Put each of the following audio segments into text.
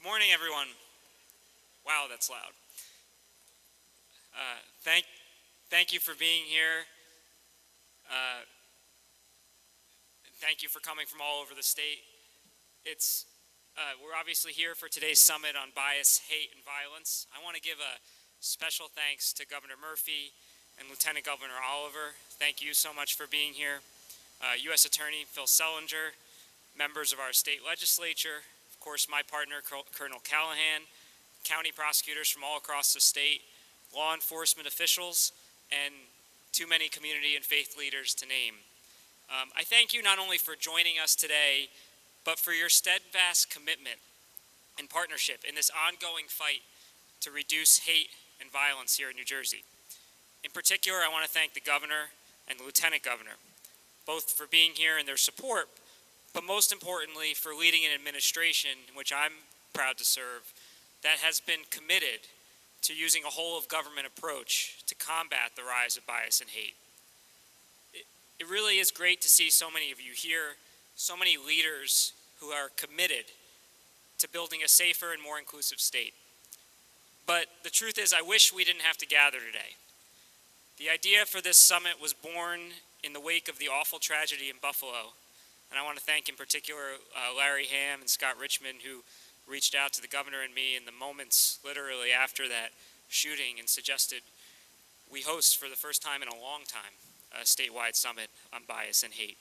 Morning, everyone. Wow, that's loud. Thank you for being here. Thank you for coming from all over the state. We're obviously here for today's summit on bias, hate, and violence. I want to give a special thanks to Governor Murphy and Lieutenant Governor Oliver. Thank you so much for being here. U.S. Attorney Phil Sellinger, members of our state legislature, of course my partner Colonel Callahan, county prosecutors from all across the state, law enforcement officials, and too many community and faith leaders to name. I thank you not only for joining us today, but for your steadfast commitment and partnership in this ongoing fight to reduce hate and violence here in New Jersey. In particular, I want to thank the governor and the lieutenant governor, both for being here and their support, but most importantly for leading an administration in which I'm proud to serve that has been committed to using a whole of government approach to combat the rise of bias and hate. It really is great to see so many of you here, so many leaders who are committed to building a safer and more inclusive state. But the truth is, I wish we didn't have to gather today. The idea for this summit was born in the wake of the awful tragedy in Buffalo. And I want to thank in particular Larry Ham and Scott Richmond, who reached out to the governor and me in the moments literally after that shooting and suggested we host for the first time in a long time a statewide summit on bias and hate.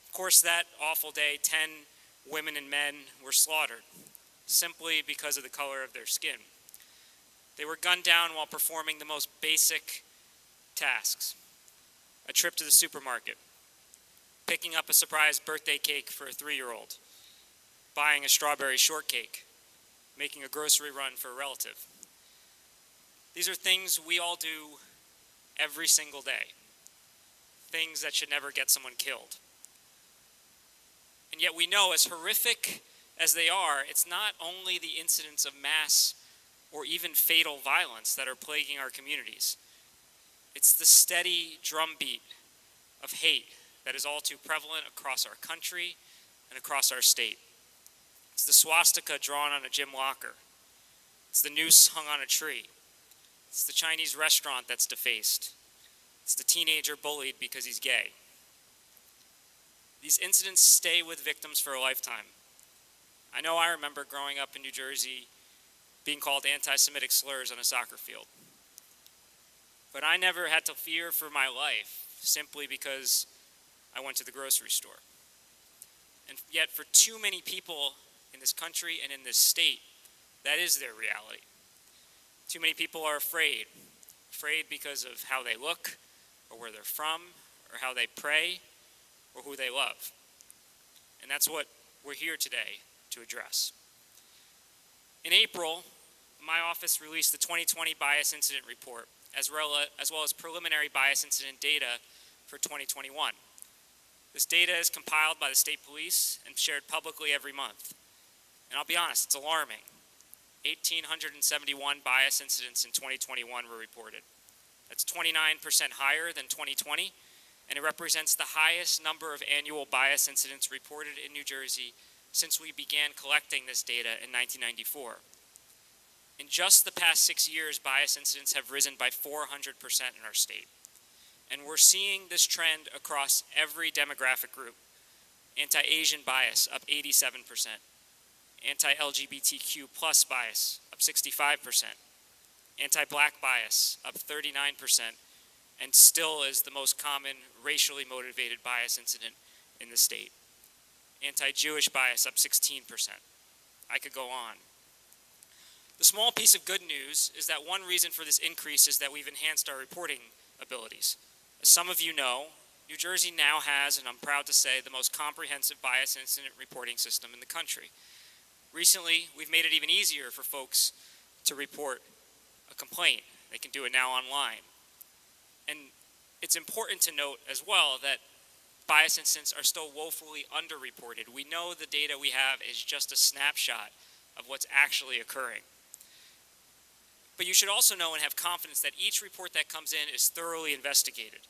Of course, that awful day, 10 women and men were slaughtered simply because of the color of their skin. They were gunned down while performing the most basic tasks: a trip to the supermarket, picking up a surprise birthday cake for a 3-year-old, buying a strawberry shortcake, making a grocery run for a relative. These are things we all do every single day, things that should never get someone killed. And yet we know, as horrific as they are, it's not only the incidents of mass or even fatal violence that are plaguing our communities. It's the steady drumbeat of hate that is all too prevalent across our country and across our state. It's the swastika drawn on a gym locker. It's the noose hung on a tree. It's the Chinese restaurant that's defaced. It's the teenager bullied because he's gay. These incidents stay with victims for a lifetime. I know I remember growing up in New Jersey being called anti-Semitic slurs on a soccer field. But I never had to fear for my life simply because I went to the grocery store. And yet for too many people in this country and in this state, that is their reality. Too many people are afraid because of how they look, or where they're from, or how they pray, or who they love. And that's what we're here today to address. In April, my office released the 2020 Bias Incident Report, as well as preliminary bias incident data for 2021. This data is compiled by the state police and shared publicly every month. And I'll be honest, it's alarming. 1,871 bias incidents in 2021 were reported. That's 29% higher than 2020, and it represents the highest number of annual bias incidents reported in New Jersey since we began collecting this data in 1994. In just the past 6 years, bias incidents have risen by 400% in our state. And we're seeing this trend across every demographic group. Anti-Asian bias, up 87%. Anti-LGBTQ plus bias, up 65%. Anti-Black bias, up 39%. And still is the most common racially motivated bias incident in the state. Anti-Jewish bias, up 16%. I could go on. The small piece of good news is that one reason for this increase is that we've enhanced our reporting abilities. As some of you know, New Jersey now has, and I'm proud to say, the most comprehensive bias incident reporting system in the country. Recently, we've made it even easier for folks to report a complaint. They can do it now online. And it's important to note as well that bias incidents are still woefully underreported. We know the data we have is just a snapshot of what's actually occurring. But you should also know and have confidence that each report that comes in is thoroughly investigated.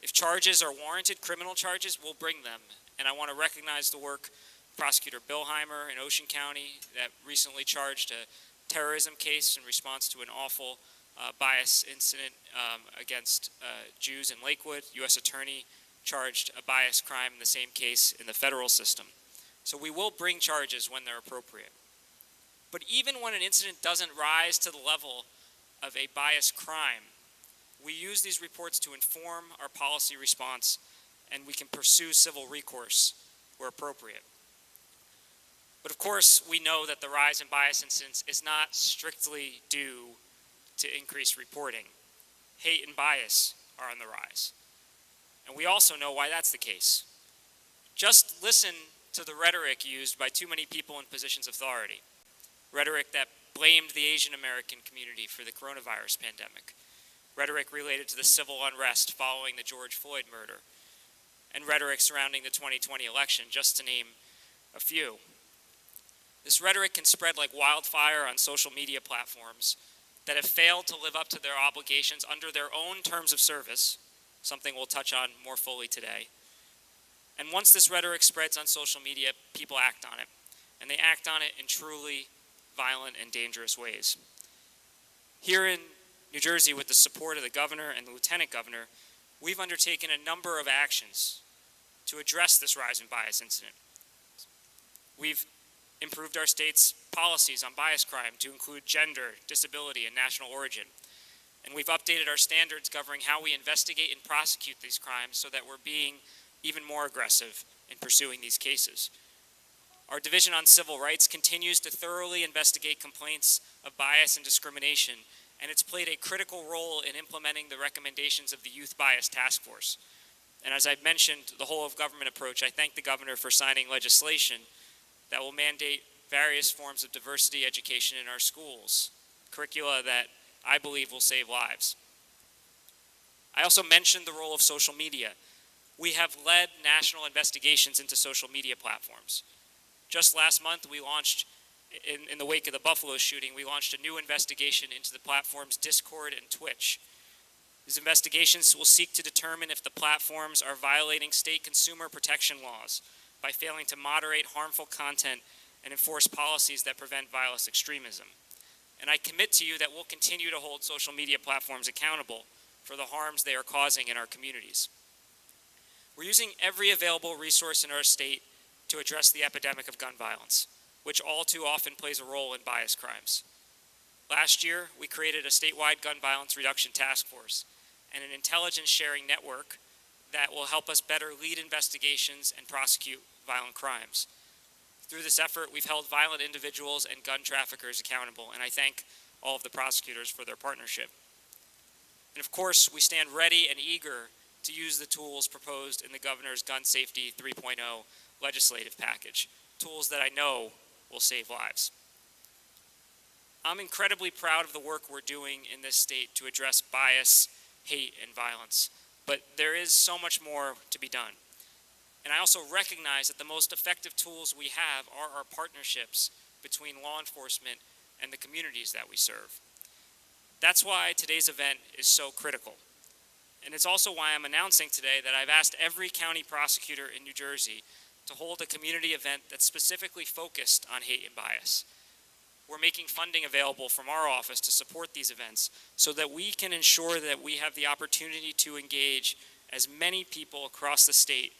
If charges are warranted, criminal charges, we'll bring them. And I want to recognize the work Prosecutor Billheimer in Ocean County that recently charged a terrorism case in response to an awful bias incident against Jews in Lakewood. U.S. Attorney charged a bias crime in the same case in the federal system. So we will bring charges when they're appropriate. But even when an incident doesn't rise to the level of a bias crime, we use these reports to inform our policy response, and we can pursue civil recourse where appropriate. But of course, we know that the rise in bias incidents is not strictly due to increased reporting. Hate and bias are on the rise. And we also know why that's the case. Just listen to the rhetoric used by too many people in positions of authority. Rhetoric that blamed the Asian American community for the coronavirus pandemic. Rhetoric related to the civil unrest following the George Floyd murder. And rhetoric surrounding the 2020 election, just to name a few. This rhetoric can spread like wildfire on social media platforms that have failed to live up to their obligations under their own terms of service, something we'll touch on more fully today. And once this rhetoric spreads on social media, people act on it. And they act on it in truly violent and dangerous ways. Here in New Jersey, with the support of the governor and the lieutenant governor, we've undertaken a number of actions to address this rise in bias incident. We've improved our state's policies on bias crime to include gender, disability, and national origin. And we've updated our standards governing how we investigate and prosecute these crimes so that we're being even more aggressive in pursuing these cases. Our Division on Civil Rights continues to thoroughly investigate complaints of bias and discrimination, and it's played a critical role in implementing the recommendations of the Youth Bias Task Force. And as I've mentioned, the whole of government approach, I thank the governor for signing legislation that will mandate various forms of diversity education in our schools, curricula that I believe will save lives. I also mentioned the role of social media. We have led national investigations into social media platforms. Just last month, we launched, in the wake of the Buffalo shooting, we launched a new investigation into the platforms Discord and Twitch. These investigations will seek to determine if the platforms are violating state consumer protection laws by failing to moderate harmful content and enforce policies that prevent violent extremism. And I commit to you that we'll continue to hold social media platforms accountable for the harms they are causing in our communities. We're using every available resource in our state to address the epidemic of gun violence, which all too often plays a role in bias crimes. Last year, we created a statewide gun violence reduction task force and an intelligence sharing network that will help us better lead investigations and prosecute violent crimes. Through this effort, we've held violent individuals and gun traffickers accountable, and I thank all of the prosecutors for their partnership. And of course, we stand ready and eager to use the tools proposed in the governor's Gun Safety 3.0 legislative package, tools that I know will save lives. I'm incredibly proud of the work we're doing in this state to address bias, hate, and violence, but there is so much more to be done. And I also recognize that the most effective tools we have are our partnerships between law enforcement and the communities that we serve. That's why today's event is so critical. And it's also why I'm announcing today that I've asked every county prosecutor in New Jersey to hold a community event that's specifically focused on hate and bias. We're making funding available from our office to support these events so that we can ensure that we have the opportunity to engage as many people across the state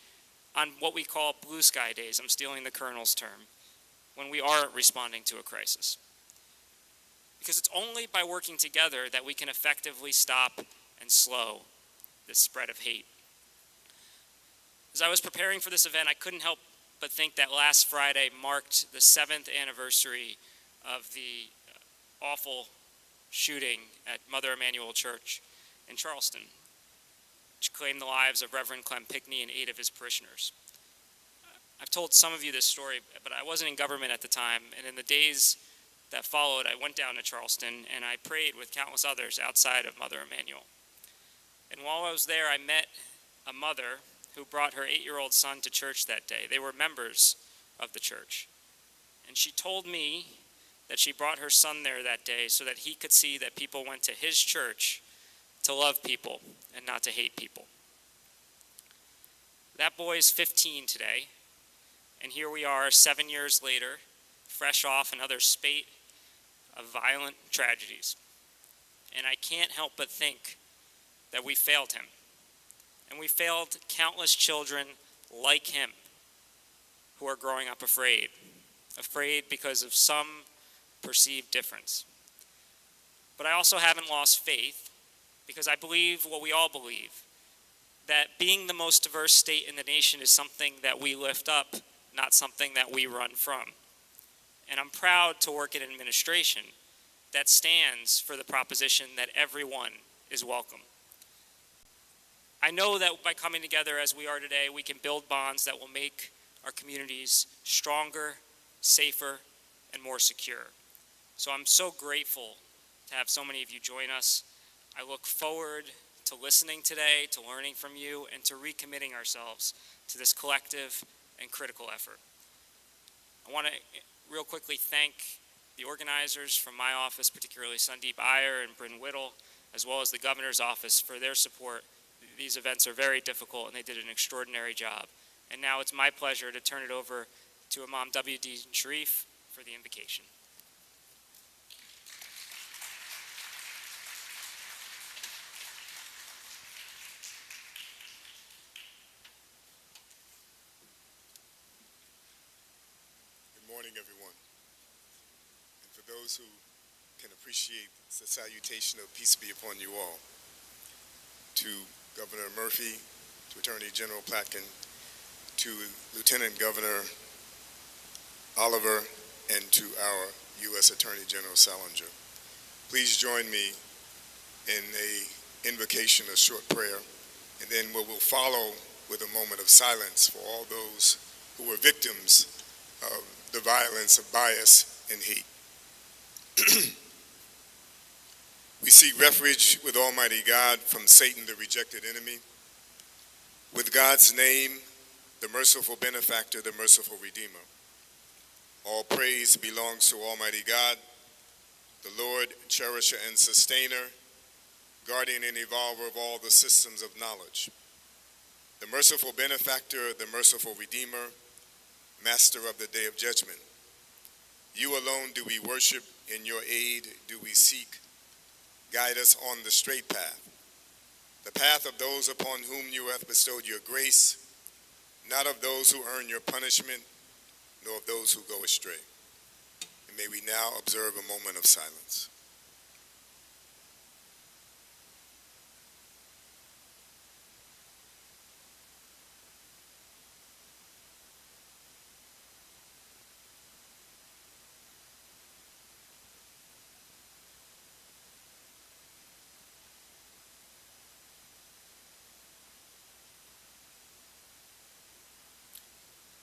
on what we call blue sky days. I'm stealing the colonel's term, when we are responding to a crisis. Because it's only by working together that we can effectively stop and slow this spread of hate. As I was preparing for this event, I couldn't help but think that last Friday marked the 7th anniversary of the awful shooting at Mother Emanuel Church in Charleston, which claimed the lives of Reverend Clem Pickney and 8 of his parishioners. I've told some of you this story, but I wasn't in government at the time, and in the days that followed, I went down to Charleston and I prayed with countless others outside of Mother Emanuel. And while I was there, I met a mother who brought her 8-year-old son to church that day. They were members of the church. And she told me that she brought her son there that day so that he could see that people went to his church to love people and not to hate people. That boy is 15 today, And here we are 7 years later, fresh off another spate of violent tragedies. And I can't help but think that we failed him. And we failed countless children like him who are growing up afraid because of some perceived difference. But I also haven't lost faith because I believe what we all believe, that being the most diverse state in the nation is something that we lift up, not something that we run from. And I'm proud to work in an administration that stands for the proposition that everyone is welcome. I know that by coming together as we are today, we can build bonds that will make our communities stronger, safer, and more secure. So I'm so grateful to have so many of you join us. I look forward to listening today, to learning from you, and to recommitting ourselves to this collective and critical effort. I want to real quickly thank the organizers from my office, particularly Sandeep Iyer and Bryn Whittle, as well as the governor's office for their support. These events are very difficult and they did an extraordinary job. And now it's my pleasure to turn it over to Imam W.D. Sharif for the invocation. Good morning, everyone. And for those who can appreciate the salutation of peace be upon you all, to Governor Murphy, to Attorney General Platkin, to Lieutenant Governor Oliver, and to our U.S. Attorney General Salinger. Please join me in a invocation, a short prayer, and then we will follow with a moment of silence for all those who were victims of the violence of bias and hate. We seek refuge with Almighty God from Satan, the rejected enemy. With God's name, the merciful benefactor, the merciful redeemer. All praise belongs to Almighty God, the Lord, cherisher and sustainer, guardian and evolver of all the systems of knowledge. The merciful benefactor, the merciful redeemer, master of the day of judgment. You alone do we worship, in your aid do we seek. Guide us on the straight path, the path of those upon whom you have bestowed your grace, not of those who earn your punishment, nor of those who go astray. And may we now observe a moment of silence.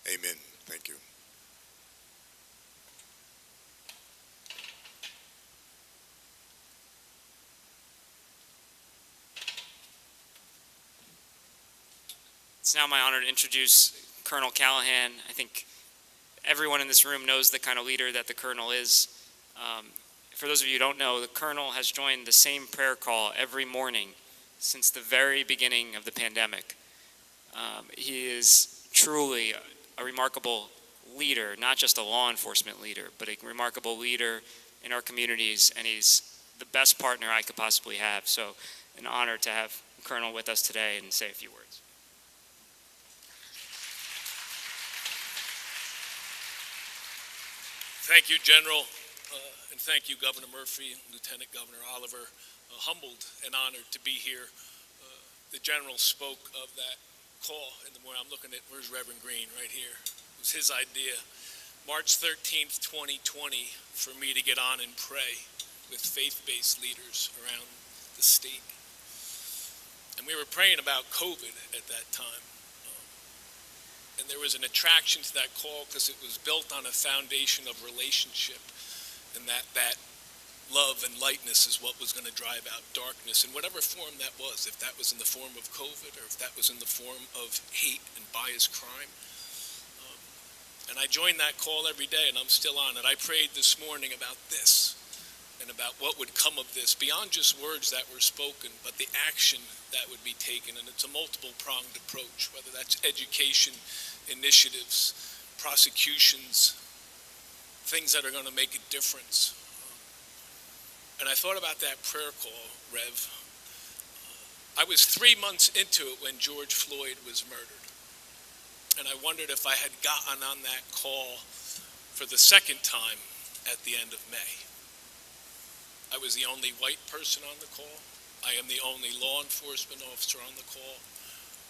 Amen. Thank you. It's now my honor to introduce Colonel Callahan. I think everyone in this room knows the kind of leader that the Colonel is. For those of you who don't know, the Colonel has joined the same prayer call every morning since the very beginning of the pandemic. He is truly a remarkable leader, not just a law enforcement leader, but a remarkable leader in our communities, and he's the best partner I could possibly have. So an honor to have Colonel with us today and say a few words. Thank you, General, and thank you, Governor Murphy and Lieutenant Governor Oliver. Humbled and honored to be here. The General spoke of that call in the morning. I'm looking at, where's Reverend Green? Right here. It was his idea. March 13th, 2020, for me to get on and pray with faith-based leaders around the state. And we were praying about COVID at that time. And there was an attraction to that call because it was built on a foundation of relationship, and that love and lightness is what was going to drive out darkness in whatever form that was, if that was in the form of COVID or if that was in the form of hate and biased crime. And I joined that call every day, and I'm still on it. I prayed this morning about this and about what would come of this, beyond just words that were spoken, but the action that would be taken. And it's a multiple-pronged approach, whether that's education initiatives, prosecutions, things that are going to make a difference. And I thought about that prayer call, Rev. I was 3 months into it when George Floyd was murdered. And I wondered if I had gotten on that call for the second time at the end of May. I was the only white person on the call. I am the only law enforcement officer on the call.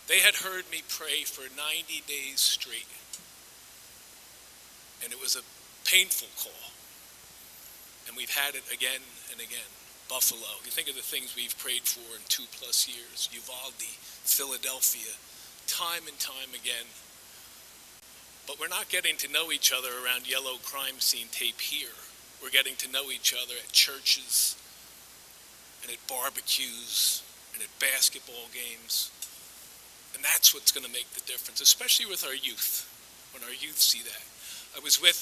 They had heard me pray for 90 days straight. And it was a painful call. And we've had it again and again. Buffalo, you think of the things we've prayed for in 2+ years. Uvalde, Philadelphia, time and time again. But we're not getting to know each other around yellow crime scene tape here. We're getting to know each other at churches and at barbecues and at basketball games. And that's what's going to make the difference, especially with our youth, when our youth see that. I was with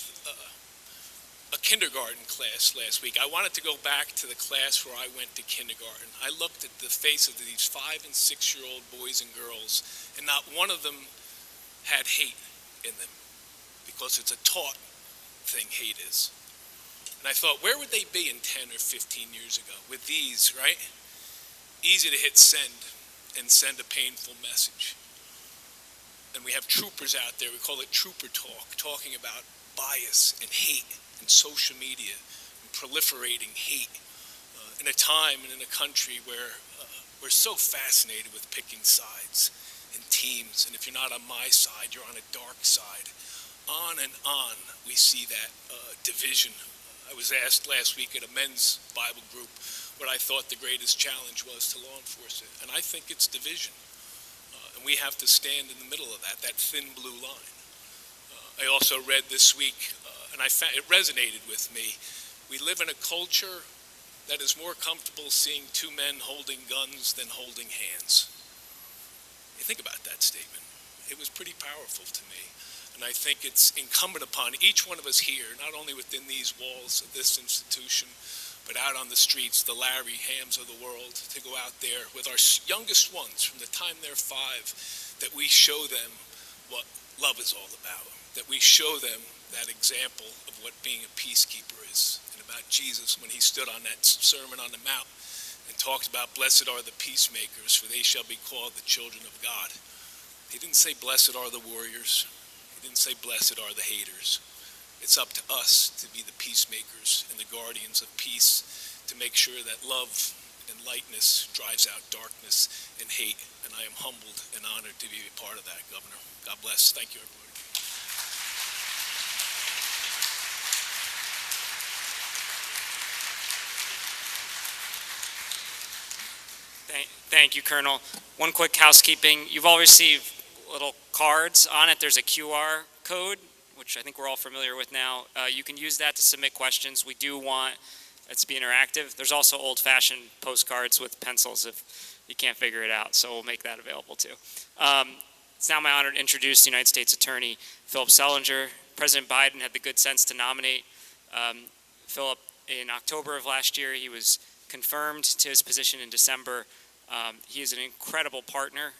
a kindergarten class last week. I wanted to go back to the class where I went to kindergarten. I looked at the face of these 5- and 6-year-old boys and girls, and not one of them had hate in them, because it's a taught thing, hate is. And I thought, where would they be in 10 or 15 years ago with these, right? Easy to hit send and send a painful message. And we have troopers out there, we call it trooper talk, talking about bias and hate and social media and proliferating hate in a time and in a country where we're so fascinated with picking sides and teams, and if you're not on my side, you're on a dark side. On and on, we see that division. I was asked last week at a men's Bible group what I thought the greatest challenge was to law enforcement, and I think it's division. And we have to stand in the middle of that thin blue line. I also read this week, and I found it resonated with me. We live in a culture that is more comfortable seeing 2 men holding guns than holding hands. You think about that statement. It was pretty powerful to me. And I think it's incumbent upon each one of us here, not only within these walls of this institution, but out on the streets, the Larry Hams of the world, to go out there with our youngest ones from the time they're 5, that we show them what love is all about, that we show them that example of what being a peacekeeper is, and about Jesus when he stood on that Sermon on the Mount and talked about, blessed are the peacemakers, for they shall be called the children of God. He didn't say, blessed are the warriors. He didn't say, blessed are the haters. It's up to us to be the peacemakers and the guardians of peace, to make sure that love and lightness drives out darkness and hate. And I am humbled and honored to be a part of that, Governor. God bless. Thank you, everybody. Thank you, Colonel. One quick housekeeping. You've all received little cards. On it, there's a QR code, which I think we're all familiar with now. You can use that to submit questions. We do want it to be interactive. There's also old-fashioned postcards with pencils if you can't figure it out, so we'll make that available too. It's now my honor to introduce the United States Attorney, Philip Selinger. President Biden had the good sense to nominate Philip in October of last year. He was confirmed to his position in December. He is an incredible partner,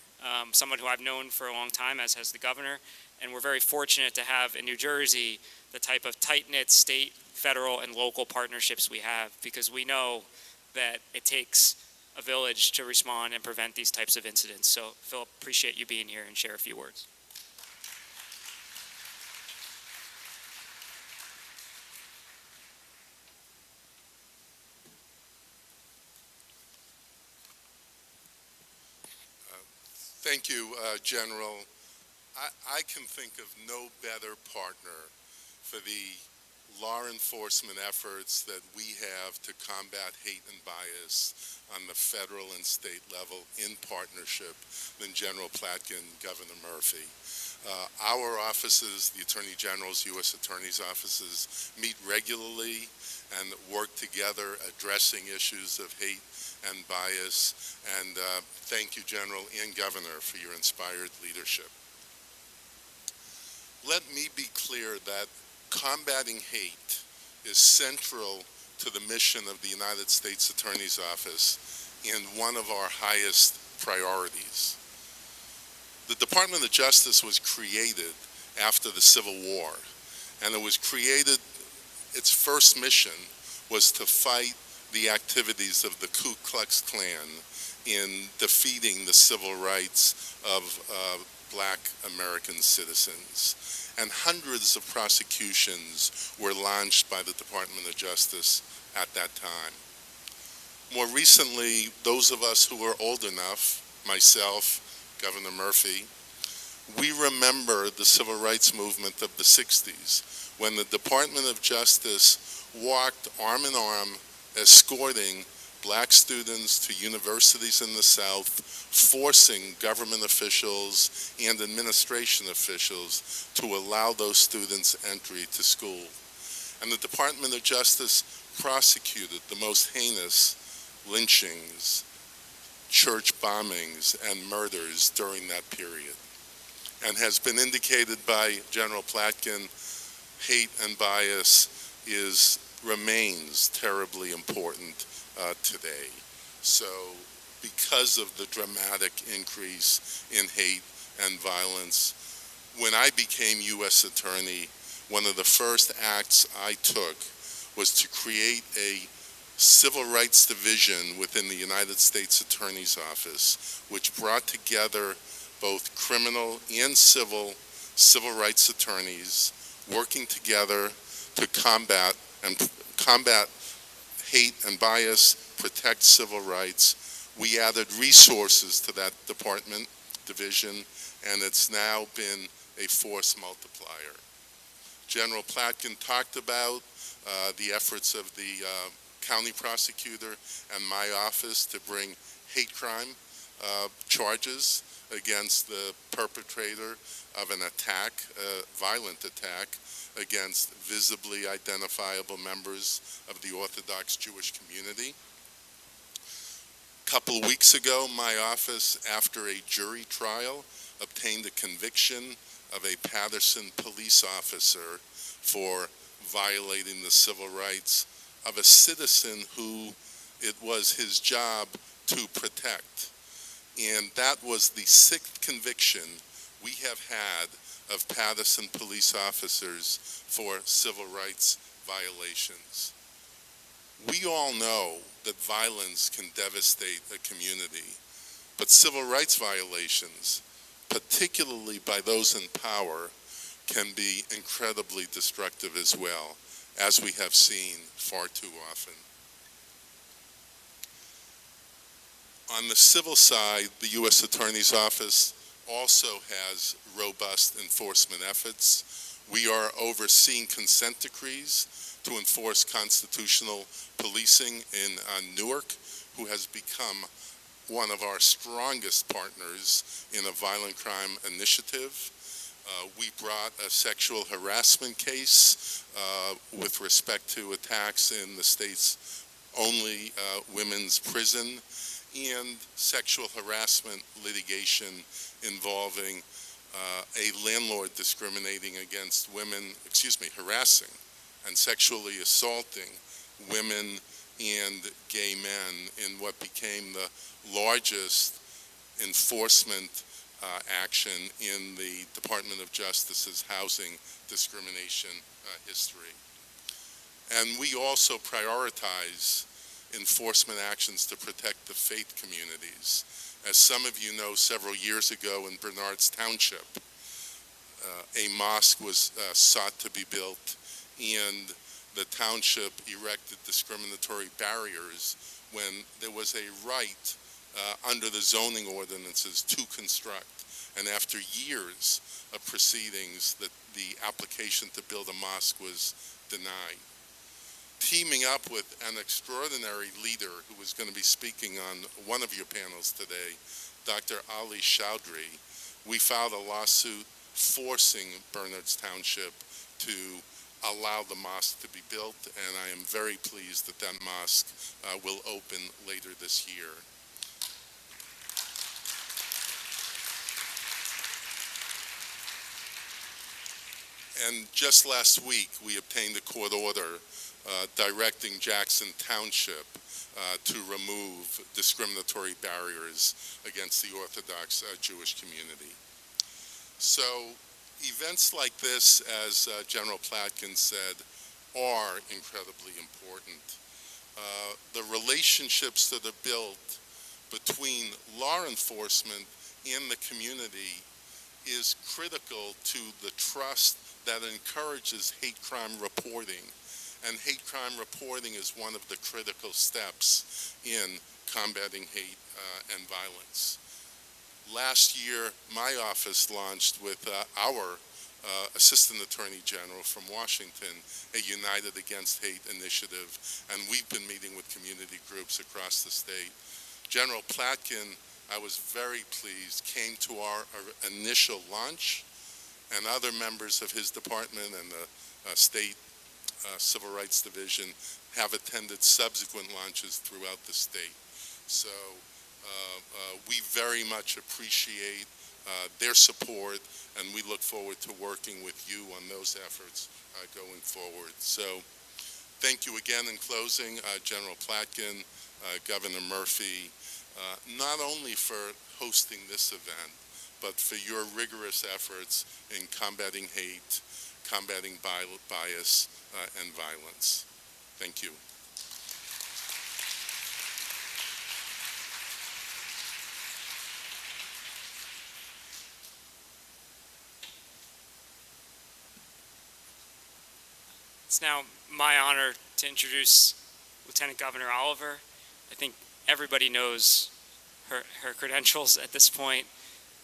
someone who I've known for a long time, as has the governor, and we're very fortunate to have in New Jersey the type of tight-knit state, federal, and local partnerships we have, because we know that it takes a village to respond and prevent these types of incidents. So, Philip, appreciate you being here and share a few words. Thank you, General. I can think of no better partner for the law enforcement efforts that we have to combat hate and bias on the federal and state level in partnership than General Platkin, Governor Murphy. Our offices, the Attorney General's U.S. Attorney's offices, meet regularly and work together addressing issues of hate and bias. And thank you, General and Governor, for your inspired leadership. Let me be clear that combating hate is central to the mission of the United States Attorney's Office and one of our highest priorities. The Department of Justice was created after the Civil War. And it was created, its first mission was to fight the activities of the Ku Klux Klan in defeating the civil rights of black American citizens. And hundreds of prosecutions were launched by the Department of Justice at that time. More recently, those of us who are old enough, myself, Governor Murphy, we remember the civil rights movement of the 60s, when the Department of Justice walked arm in arm, escorting black students to universities in the South, forcing government officials and administration officials to allow those students entry to school. And the Department of Justice prosecuted the most heinous lynchings, church bombings, and murders during that period. And has been indicated by General Platkin, hate and bias remains terribly important today. So because of the dramatic increase in hate and violence, when I became U.S. Attorney, one of the first acts I took was to create a Civil Rights Division within the United States Attorney's Office, which brought together both criminal and civil rights attorneys working together to combat hate and bias, protect civil rights. We added resources to that department division, and it's now been a force multiplier. General Platkin talked about the efforts of the county prosecutor and my office to bring hate crime charges against the perpetrator of an attack, a violent attack, against visibly identifiable members of the Orthodox Jewish community. A couple of weeks ago, my office, after a jury trial, obtained a conviction of a Patterson police officer for violating the civil rights of a citizen who it was his job to protect. And that was the 6th conviction we have had of Patterson police officers for civil rights violations. We all know that violence can devastate a community, but civil rights violations, particularly by those in power, can be incredibly destructive as well, as we have seen far too often. On the civil side, the U.S. Attorney's Office also has robust enforcement efforts. We are overseeing consent decrees to enforce constitutional policing in Newark, who has become one of our strongest partners in a violent crime initiative. We brought a sexual harassment case with respect to attacks in the state's only women's prison, and sexual harassment litigation involving a landlord discriminating against women, harassing and sexually assaulting women and gay men in what became the largest enforcement action in the Department of Justice's housing discrimination history. And we also prioritize enforcement actions to protect the faith communities. As some of you know, several years ago in Bernards Township, a mosque was sought to be built, and the township erected discriminatory barriers when there was a right under the zoning ordinances to construct. And after years of proceedings, the application to build a mosque was denied. Teaming up with an extraordinary leader who is going to be speaking on one of your panels today, Dr. Ali Chowdhury, we filed a lawsuit forcing Bernards Township to allow the mosque to be built, and I am very pleased that that mosque will open later this year. And just last week, we obtained a court order directing Jackson Township to remove discriminatory barriers against the Orthodox Jewish community. So Events like this, as General Platkin said, are incredibly important. The relationships that are built between law enforcement and the community is critical to the trust that encourages hate crime reporting. And hate crime reporting is one of the critical steps in combating hate and violence. Last year, my office launched with our Assistant Attorney General from Washington, a United Against Hate initiative, and we've been meeting with community groups across the state. General Platkin, I was very pleased, came to our initial launch, and other members of his department and the state Civil Rights Division have attended subsequent launches throughout the state. So we very much appreciate their support, and we look forward to working with you on those efforts going forward. So thank you again in closing, General Platkin, Governor Murphy, not only for hosting this event, but for your rigorous efforts in combating hate, combating bias, and violence. Thank you. It's now my honor to introduce Lieutenant Governor Oliver. I think everybody knows her credentials at this point.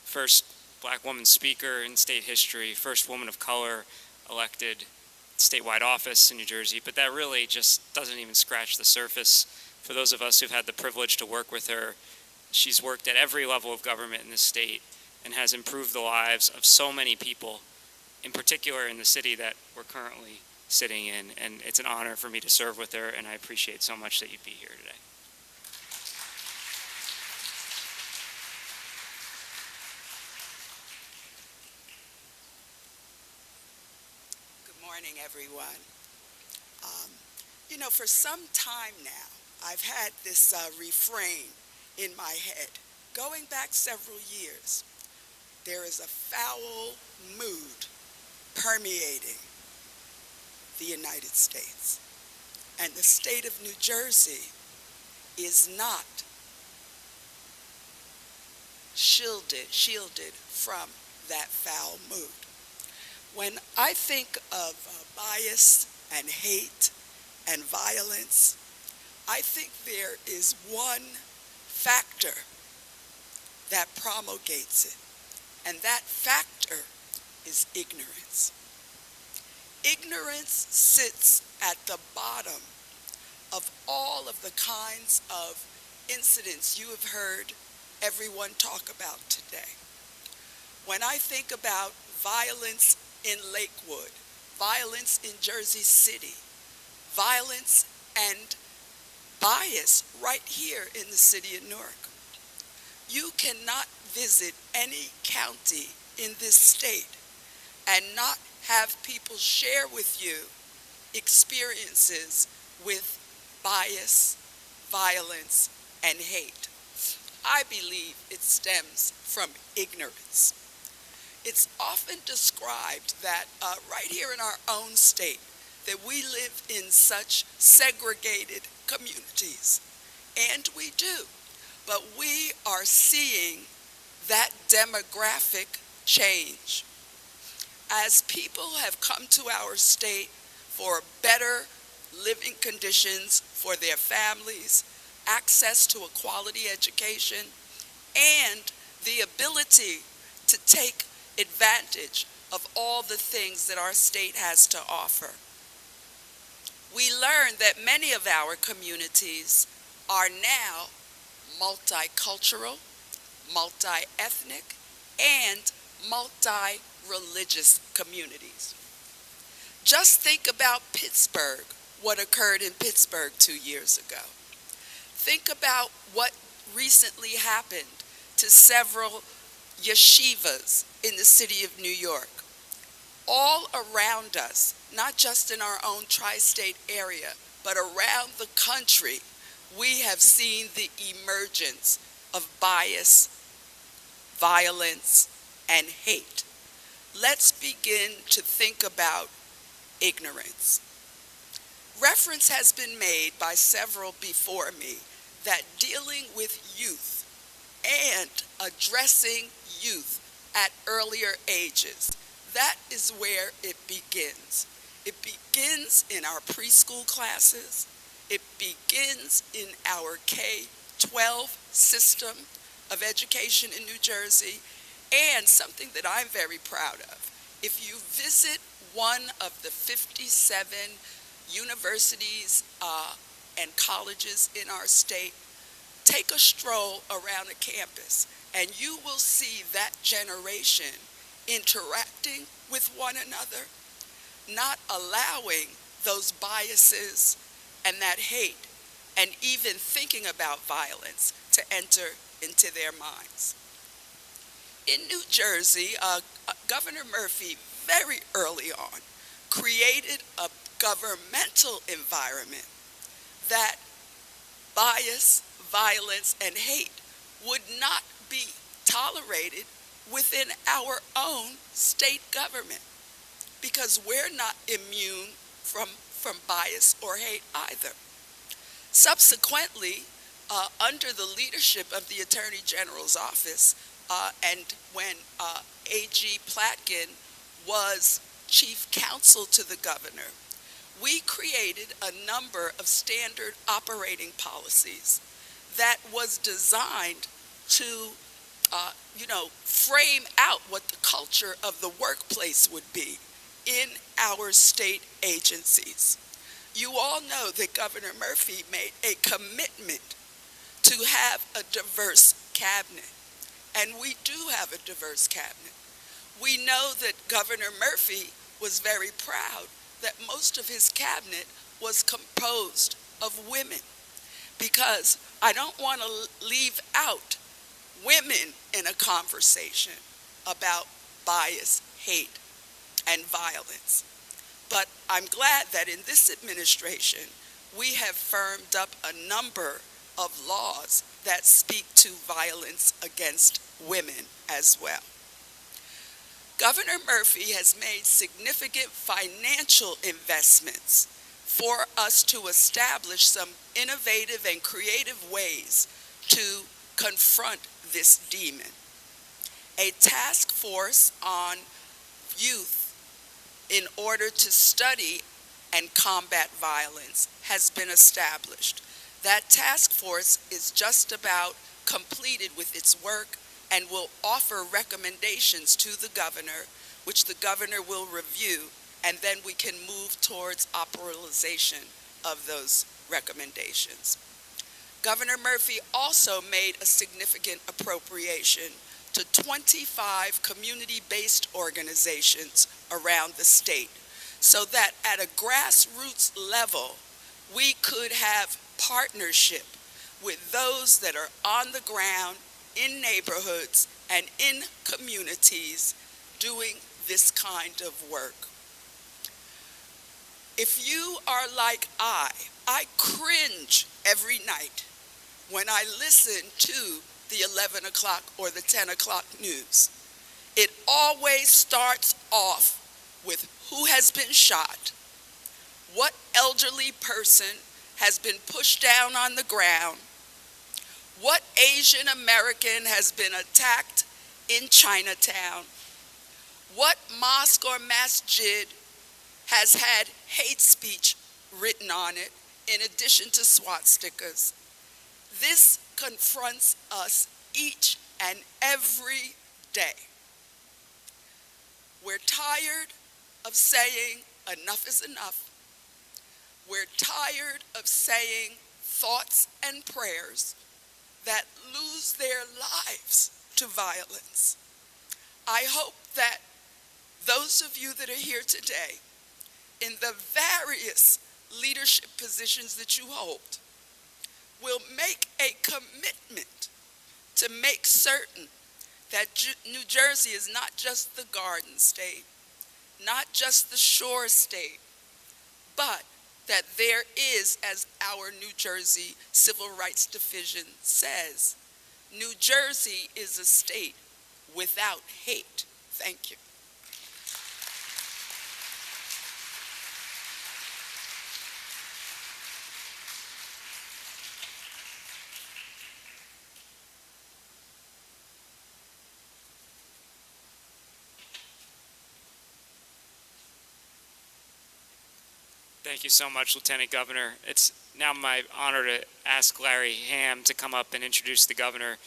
First black woman speaker in state history, first woman of color elected statewide office in New Jersey, but that really just doesn't even scratch the surface. For those of us who've had the privilege to work with her, she's worked at every level of government in this state and has improved the lives of so many people, in particular in the city that we're currently sitting in, and it's an honor for me to serve with her, and I appreciate so much that you'd be here today. Good morning, everyone. You know, for some time now, I've had this refrain in my head, going back several years. There is a foul mood permeating the United States, and the state of New Jersey is not shielded from that foul mood. When I think of bias and hate and violence, I think there is one factor that promulgates it, and that factor is ignorance. Ignorance sits at the bottom of all of the kinds of incidents you have heard everyone talk about today. When I think about violence in Lakewood, violence in Jersey City, violence and bias right here in the city of Newark, you cannot visit any county in this state and not have people share with you experiences with bias, violence, and hate. I believe it stems from ignorance. It's often described that right here in our own state, that we live in such segregated communities, and we do, but we are seeing that demographic change. As people have come to our state for better living conditions for their families, access to a quality education, and the ability to take advantage of all the things that our state has to offer, we learn that many of our communities are now multicultural, multi-ethnic, and multi-religious communities. Just think about Pittsburgh, what occurred in Pittsburgh 2 years ago. Think about what recently happened to several yeshivas in the city of New York. All around us, not just in our own tri-state area, but around the country, we have seen the emergence of bias, violence, and hate. let's begin to think about ignorance. Reference has been made by several before me that dealing with youth and addressing youth at earlier ages, that is where it begins. It begins in our preschool classes. It begins in our K-12 system of education in New Jersey, and something that I'm very proud of. If you visit one of the 57 universities and colleges in our state, take a stroll around a campus, and you will see that generation interacting with one another, not allowing those biases and that hate and even thinking about violence to enter into their minds. In New Jersey, Governor Murphy very early on created a governmental environment that bias, violence, and hate would not be tolerated within our own state government, because we're not immune from bias or hate either. Subsequently, under the leadership of the Attorney General's office, and when A.G. Platkin was chief counsel to the governor, we created a number of standard operating policies that was designed to frame out what the culture of the workplace would be in our state agencies. You all know that Governor Murphy made a commitment to have a diverse cabinet, and we do have a diverse cabinet. We know that Governor Murphy was very proud that most of his cabinet was composed of women, because I don't want to leave out women in a conversation about bias, hate, and violence. But I'm glad that in this administration, we have firmed up a number of laws that speak to violence against women as well. Governor Murphy has made significant financial investments for us to establish some innovative and creative ways to confront this demon. A task force on youth in order to study and combat violence has been established. That task force is just about completed with its work and will offer recommendations to the governor, which the governor will review, and then we can move towards operationalization of those recommendations. Governor Murphy also made a significant appropriation to 25 community-based organizations around the state, so that at a grassroots level, we could have partnership with those that are on the ground in neighborhoods and in communities doing this kind of work. If you are like I cringe every night when I listen to the 11 o'clock or the 10 o'clock news. It always starts off with who has been shot, what elderly person has been pushed down on the ground, what Asian American has been attacked in Chinatown, what mosque or masjid has had hate speech written on it, in addition to swastikas. This confronts us each and every day. We're tired of saying enough is enough. We're tired of saying thoughts and prayers that lose their lives to violence. I hope that those of you that are here today, in the various leadership positions that you hold, will make a commitment to make certain that New Jersey is not just the Garden State, not just the Shore State, but that there is, as our New Jersey Civil Rights Division says, New Jersey is a state without hate. Thank you. Thank you so much, Lieutenant Governor. It's now my honor to ask Larry Ham to come up and introduce the governor.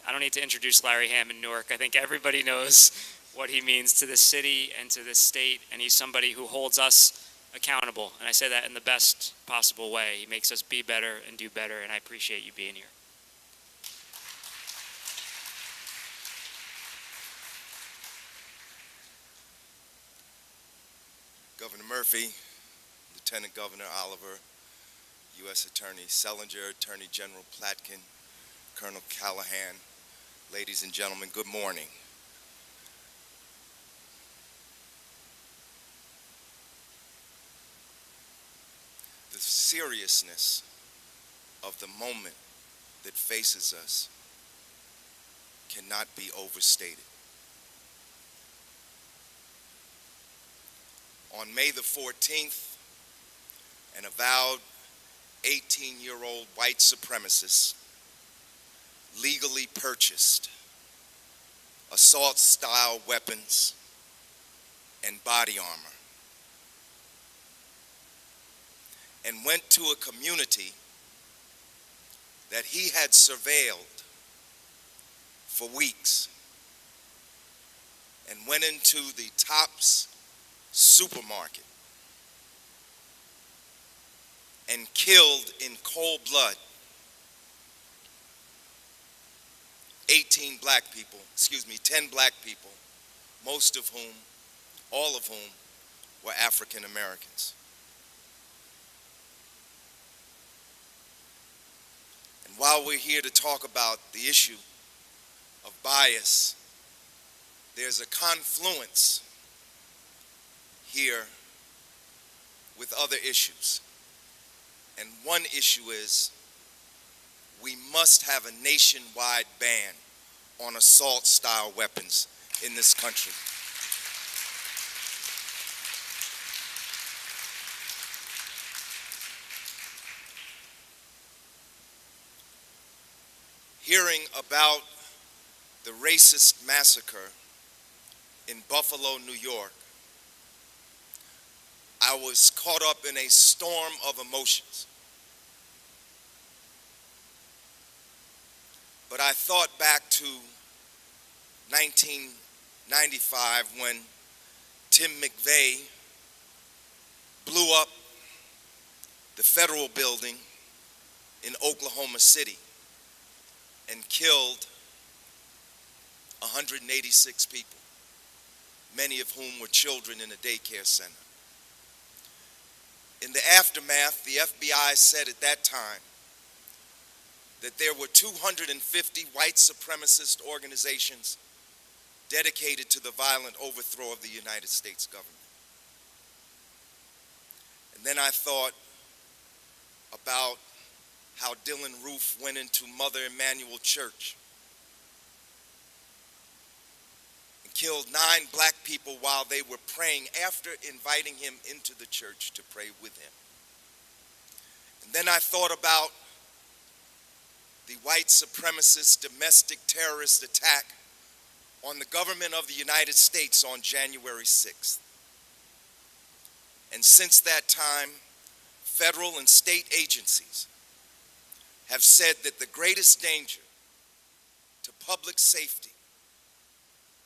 I don't need to introduce Larry Ham in Newark. I think everybody knows what he means to this city and to this state, and he's somebody who holds us accountable. And I say that in the best possible way. He makes us be better and do better, and I appreciate you being here. Governor Murphy, Lieutenant Governor Oliver, U.S. Attorney Selinger, Attorney General Platkin, Colonel Callahan, ladies and gentlemen, good morning. The seriousness of the moment that faces us cannot be overstated. On May the 14th, an avowed 18-year-old white supremacist legally purchased assault-style weapons and body armor and went to a community that he had surveilled for weeks and went into the Tops supermarket and killed in cold blood 10 black people, most of whom, all of whom, were African Americans. And while we're here to talk about the issue of bias, there's a confluence here with other issues. And one issue is we must have a nationwide ban on assault-style weapons in this country. Hearing about the racist massacre in Buffalo, New York, I was caught up in a storm of emotions. But I thought back to 1995 when Tim McVeigh blew up the federal building in Oklahoma City and killed 186 people, many of whom were children in a daycare center. In the aftermath, the FBI said at that time that there were 250 white supremacist organizations dedicated to the violent overthrow of the United States government. And then I thought about how Dylan Roof went into Mother Emanuel Church and killed 9 black people while they were praying after inviting him into the church to pray with him. And then I thought about the white supremacist domestic terrorist attack on the government of the United States on January 6th. And since that time, federal and state agencies have said that the greatest danger to public safety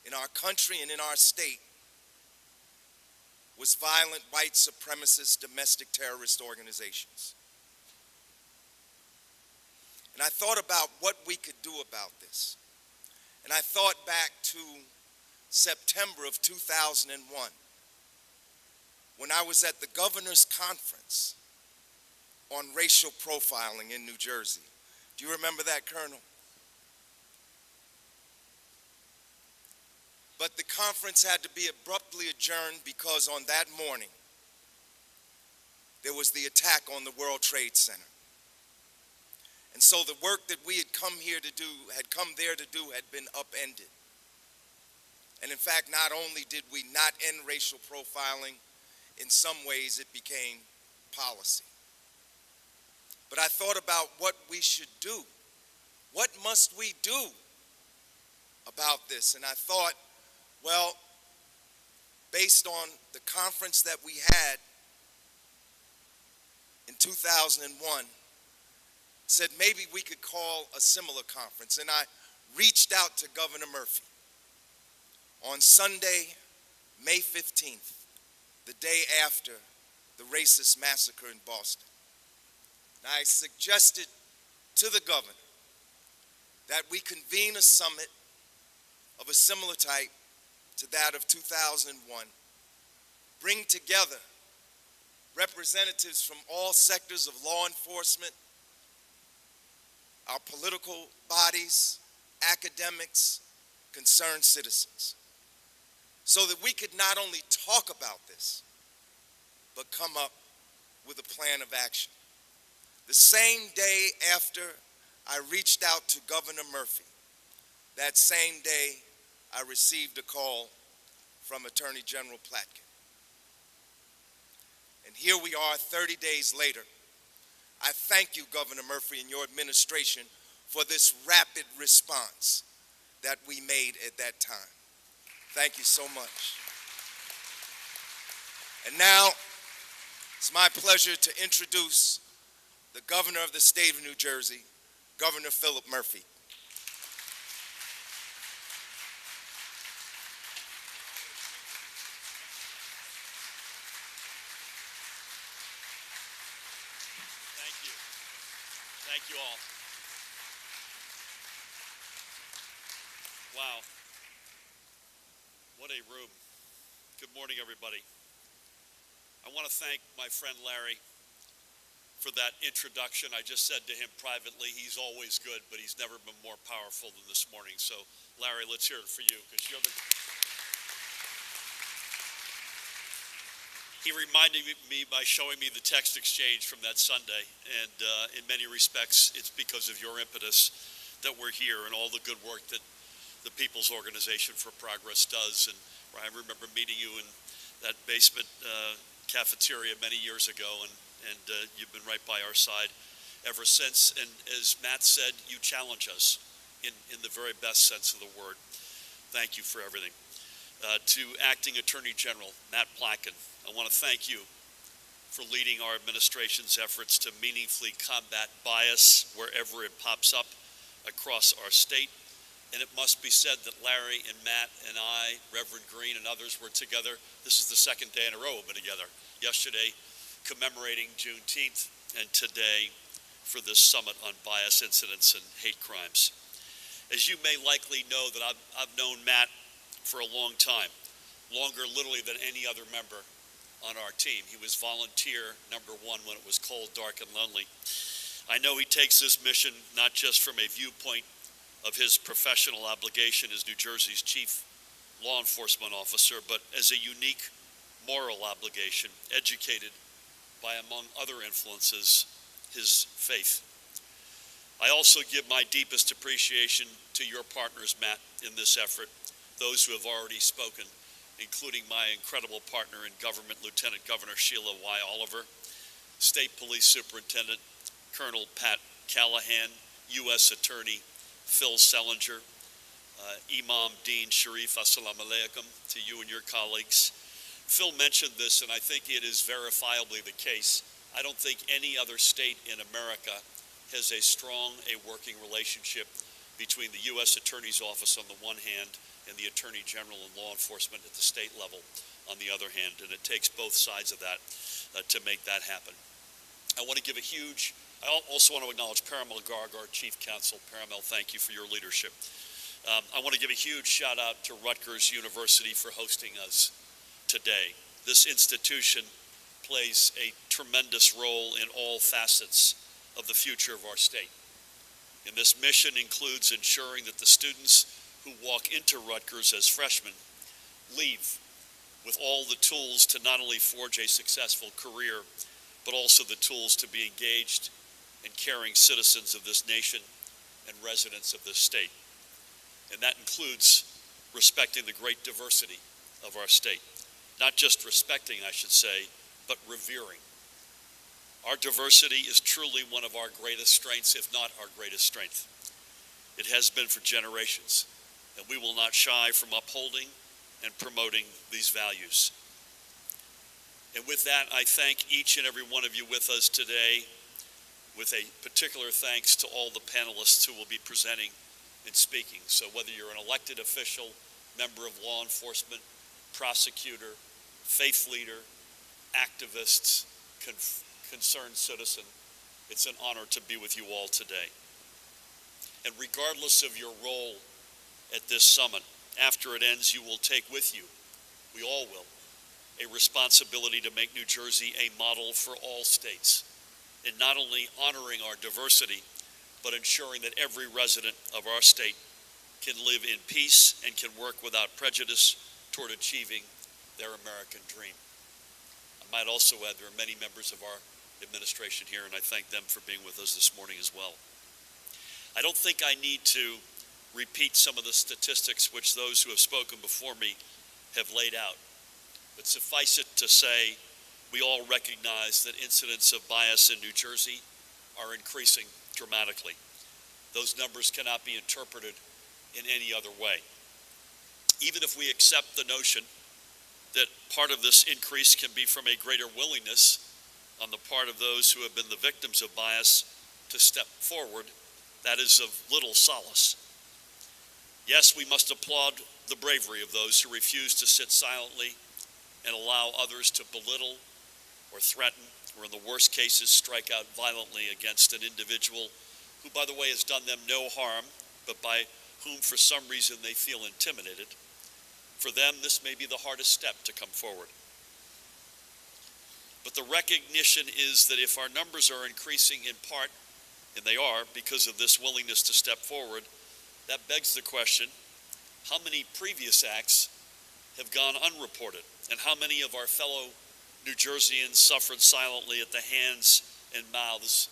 in our country and in our state was violent white supremacist domestic terrorist organizations. And I thought about what we could do about this. And I thought back to September of 2001 when I was at the governor's conference on racial profiling in New Jersey. Do you remember that, Colonel? But the conference had to be abruptly adjourned because on that morning there was the attack on the World Trade Center. And so the work that we had come there to do had been upended. And in fact, not only did we not end racial profiling, in some ways it became policy. But I thought about what we should do. What must we do about this? And I thought, well, based on the conference that we had in 2001 said maybe we could call a similar conference, and I reached out to Governor Murphy on Sunday, May 15th, the day after the racist massacre in Boston. And I suggested to the governor that we convene a summit of a similar type to that of 2001, bring together representatives from all sectors of law enforcement, our political bodies, academics, concerned citizens, so that we could not only talk about this, but come up with a plan of action. The same day after I reached out to Governor Murphy, that same day I received a call from Attorney General Platkin. And here we are 30 days later. I thank you, Governor Murphy, and your administration for this rapid response that we made at that time. Thank you so much. And now, it's my pleasure to introduce the governor of the state of New Jersey, Governor Philip Murphy. Thank you. Thank you all. Wow. What a room. Good morning, everybody. I want to thank my friend Larry for that introduction. I just said to him privately, he's always good, but he's never been more powerful than this morning. So, Larry, let's hear it for you, because you're the... He reminded me by showing me the text exchange from that Sunday, and in many respects, it's because of your impetus that we're here and all the good work that the People's Organization for Progress does. And I remember meeting you in that basement cafeteria many years ago, and you've been right by our side ever since. And as Matt said, you challenge us in the very best sense of the word. Thank you for everything. To Acting Attorney General Matt Platkin, I want to thank you for leading our administration's efforts to meaningfully combat bias wherever it pops up across our state. And it must be said that Larry and Matt and I, Reverend Green and others were together. This is the second day in a row we've been together. Yesterday, commemorating Juneteenth, and today for this summit on bias incidents and hate crimes. As you may likely know, that I've known Matt for a long time, longer literally than any other member on our team. He was volunteer number one when it was cold, dark, and lonely. I know he takes this mission not just from a viewpoint of his professional obligation as New Jersey's chief law enforcement officer, but as a unique moral obligation, educated by, among other influences, his faith. I also give my deepest appreciation to your partners, Matt, in this effort, those who have already spoken, including my incredible partner in government, Lieutenant Governor Sheila Y. Oliver, State Police Superintendent Colonel Pat Callahan, U.S. Attorney Phil Sellinger, Imam Dean Sharif, assalamu alaikum to you and your colleagues. Phil mentioned this, and I think it is verifiably the case. I don't think any other state in America has a strong working relationship between the U.S. Attorney's Office on the one hand and the Attorney General and law enforcement at the state level on the other hand, and it takes both sides of that to make that happen. I also want to acknowledge Paramel Garg, our Chief Counsel. Paramel, thank you for your leadership. I want to give a huge shout out to Rutgers University for hosting us today. This institution plays a tremendous role in all facets of the future of our state. And this mission includes ensuring that the students who walk into Rutgers as freshmen leave with all the tools to not only forge a successful career, but also the tools to be engaged and caring citizens of this nation and residents of this state. And that includes respecting the great diversity of our state. Not just respecting, I should say, but revering. Our diversity is truly one of our greatest strengths, if not our greatest strength. It has been for generations, and we will not shy from upholding and promoting these values. And with that, I thank each and every one of you with us today, with a particular thanks to all the panelists who will be presenting and speaking. So whether you're an elected official, member of law enforcement, prosecutor, faith leader, activists, concerned citizen, it's an honor to be with you all today. And regardless of your role at this summit, after it ends, you will take with you, we all will, a responsibility to make New Jersey a model for all states in not only honoring our diversity, but ensuring that every resident of our state can live in peace and can work without prejudice toward achieving their American dream. I might also add there are many members of our administration here, and I thank them for being with us this morning as well. I don't think I need to repeat some of the statistics which those who have spoken before me have laid out. But suffice it to say, we all recognize that incidents of bias in New Jersey are increasing dramatically. Those numbers cannot be interpreted in any other way. Even if we accept the notion that part of this increase can be from a greater willingness on the part of those who have been the victims of bias to step forward, that is of little solace. Yes, we must applaud the bravery of those who refuse to sit silently and allow others to belittle or threaten, or in the worst cases, strike out violently against an individual who, by the way, has done them no harm, but by whom for some reason they feel intimidated. For them, this may be the hardest step to come forward. But the recognition is that if our numbers are increasing in part, and they are because of this willingness to step forward, that begs the question, how many previous acts have gone unreported? And how many of our fellow New Jerseyans suffered silently at the hands and mouths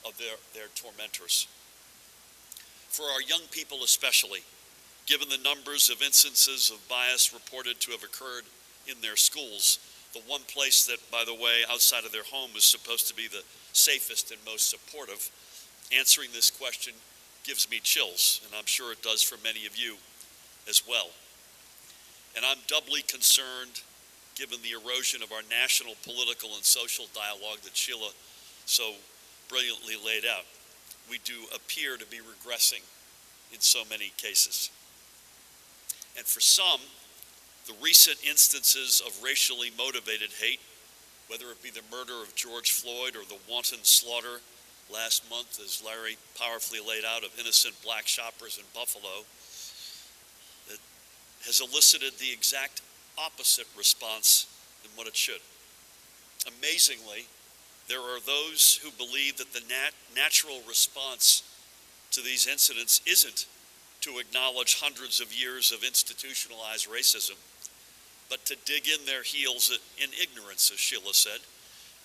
of their tormentors? For our young people especially, given the numbers of instances of bias reported to have occurred in their schools, the one place that, by the way, outside of their home is supposed to be the safest and most supportive, answering this question gives me chills, and I'm sure it does for many of you as well. And I'm doubly concerned given the erosion of our national political and social dialogue that Sheila so brilliantly laid out. We do appear to be regressing in so many cases. And for some, the recent instances of racially motivated hate, whether it be the murder of George Floyd or the wanton slaughter last month, as Larry powerfully laid out, of innocent black shoppers in Buffalo, that has elicited the exact opposite response than what it should. Amazingly, there are those who believe that the natural response to these incidents isn't to acknowledge hundreds of years of institutionalized racism, but to dig in their heels in ignorance, as Sheila said,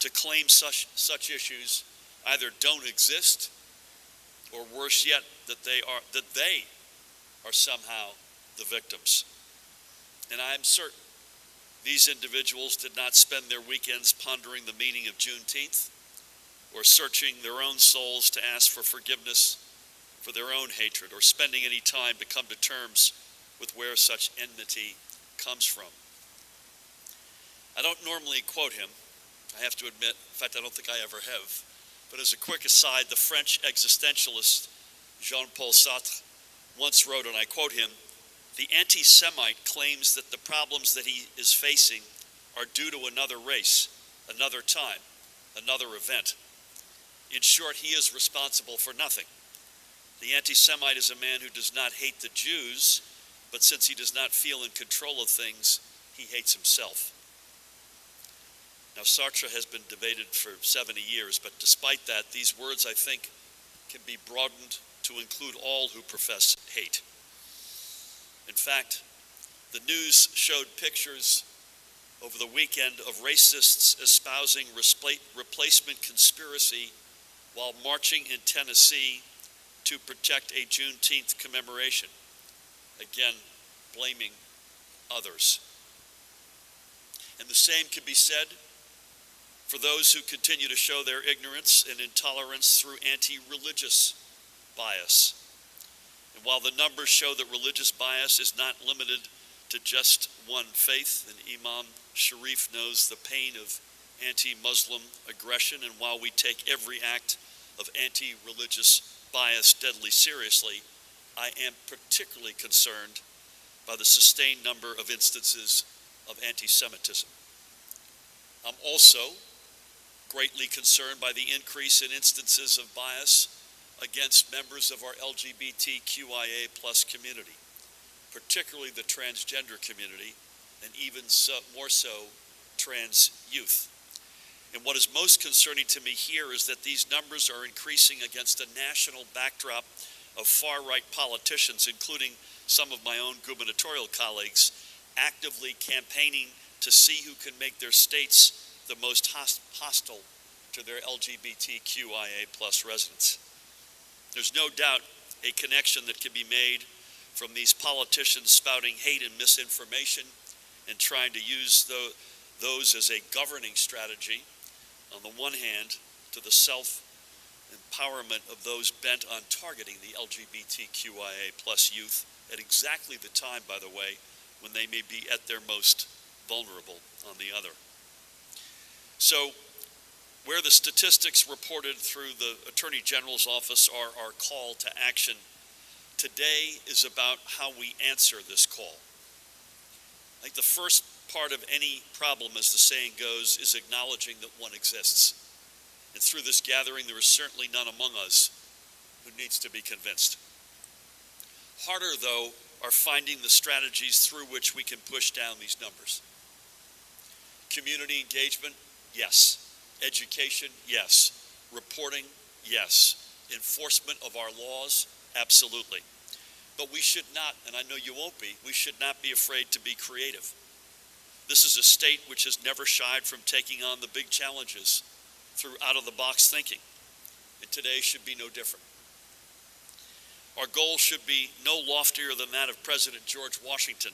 to claim such issues either don't exist, or worse yet, that they are somehow the victims. And I am certain these individuals did not spend their weekends pondering the meaning of Juneteenth or searching their own souls to ask for forgiveness for their own hatred, or spending any time to come to terms with where such enmity comes from. I don't normally quote him, I have to admit. In fact, I don't think I ever have. But as a quick aside, the French existentialist Jean-Paul Sartre once wrote, and I quote him, "The anti-Semite claims that the problems that he is facing are due to another race, another time, another event. In short, he is responsible for nothing. The anti-Semite is a man who does not hate the Jews, but since he does not feel in control of things, he hates himself." Now, Sartre has been debated for 70 years, but despite that, these words, I think, can be broadened to include all who profess hate. In fact, the news showed pictures over the weekend of racists espousing replacement conspiracy while marching in Tennessee to protect a Juneteenth commemoration. Again, blaming others. And the same can be said for those who continue to show their ignorance and intolerance through anti-religious bias. And while the numbers show that religious bias is not limited to just one faith, and Imam Sharif knows the pain of anti-Muslim aggression, and while we take every act of anti-religious bias deadly seriously, I am particularly concerned by the sustained number of instances of anti-Semitism. I'm also greatly concerned by the increase in instances of bias against members of our LGBTQIA plus community, particularly the transgender community, and even more so, trans youth. And what is most concerning to me here is that these numbers are increasing against a national backdrop of far-right politicians, including some of my own gubernatorial colleagues, actively campaigning to see who can make their states the most hostile to their LGBTQIA plus residents. There's no doubt a connection that can be made from these politicians spouting hate and misinformation and trying to use those as a governing strategy, on the one hand, to the self-empowerment of those bent on targeting the LGBTQIA plus youth at exactly the time, by the way, when they may be at their most vulnerable on the other. So, where the statistics reported through the Attorney General's office are our call to action, today is about how we answer this call. I think the first part of any problem, as the saying goes, is acknowledging that one exists. And through this gathering, there is certainly none among us who needs to be convinced. Harder, though, are finding the strategies through which we can push down these numbers. Community engagement, yes. Education, yes. Reporting, yes. Enforcement of our laws, absolutely. But we should not, and I know you won't be, we should not be afraid to be creative. This is a state which has never shied from taking on the big challenges through out-of-the-box thinking, and today should be no different. Our goal should be no loftier than that of President George Washington,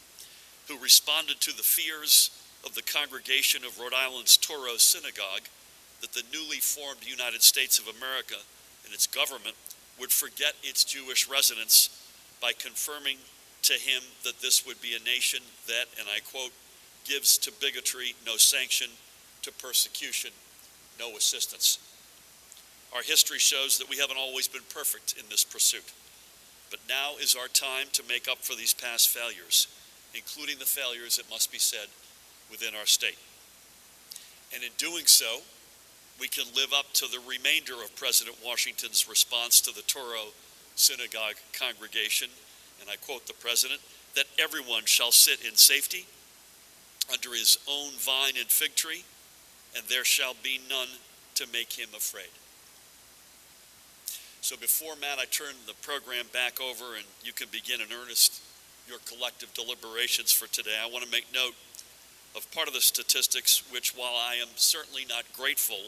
who responded to the fears of the congregation of Rhode Island's Toro Synagogue that the newly formed United States of America and its government would forget its Jewish residents by confirming to him that this would be a nation that, and I quote, gives to bigotry no sanction, to persecution no assistance. Our history shows that we haven't always been perfect in this pursuit, but now is our time to make up for these past failures, including the failures, it must be said, within our state. And in doing so, we can live up to the remainder of President Washington's response to the Toro Synagogue congregation, and I quote the President, that everyone shall sit in safety under his own vine and fig tree, and there shall be none to make him afraid. So before, Matt, I turn the program back over and you can begin in earnest your collective deliberations for today, I want to make note of part of the statistics which, while I am certainly not grateful,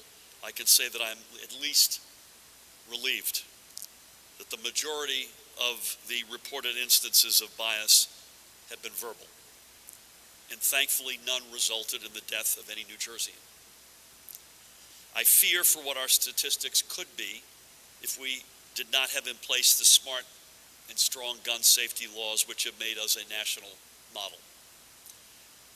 I can say that I'm at least relieved that the majority of the reported instances of bias have been verbal. And thankfully, none resulted in the death of any New Jerseyan. I fear for what our statistics could be if we did not have in place the smart and strong gun safety laws which have made us a national model.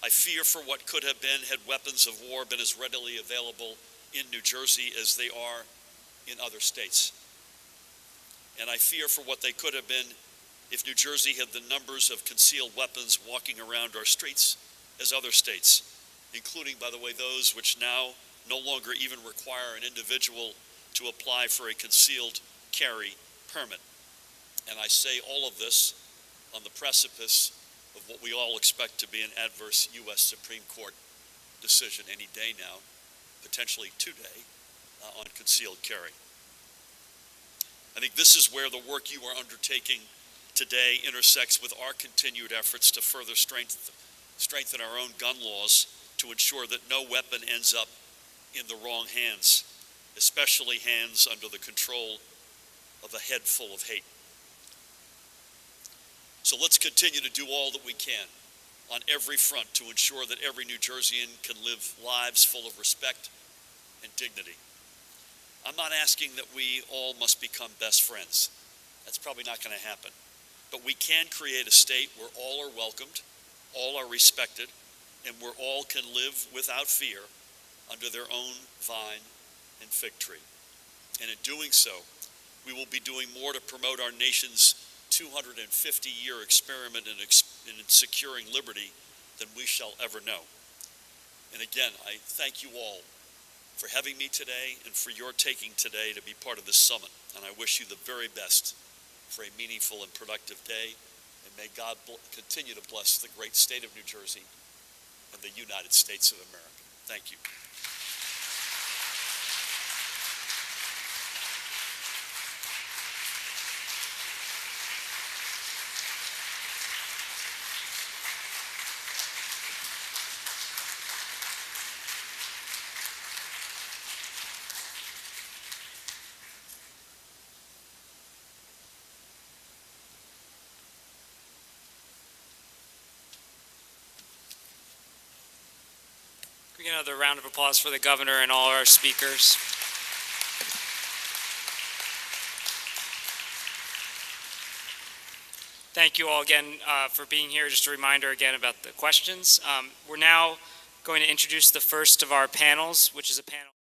I fear for what could have been had weapons of war been as readily available in New Jersey as they are in other states. And I fear for what they could have been if New Jersey had the numbers of concealed weapons walking around our streets as other states, including, by the way, those which now no longer even require an individual to apply for a concealed carry permit. And I say all of this on the precipice of what we all expect to be an adverse U.S. Supreme Court decision any day now, potentially today, on concealed carry. I think this is where the work you are undertaking today intersects with our continued efforts to further strengthen our own gun laws to ensure that no weapon ends up in the wrong hands, especially hands under the control of a head full of hate. So let's continue to do all that we can on every front to ensure that every New Jerseyan can live lives full of respect and dignity. I'm not asking that we all must become best friends. That's probably not going to happen. But we can create a state where all are welcomed, all are respected, and where all can live without fear under their own vine and fig tree. And in doing so, we will be doing more to promote our nation's 250-year experiment in securing liberty than we shall ever know. And again, I thank you all for having me today and for your taking today to be part of this summit. And I wish you the very best for a meaningful and productive day. And may God continue to bless the great state of New Jersey and the United States of America. Thank you. Can we get another round of applause for the governor and all our speakers? Thank you all again for being here. Just a reminder again about the questions. We're now going to introduce the first of our panels, which is a panel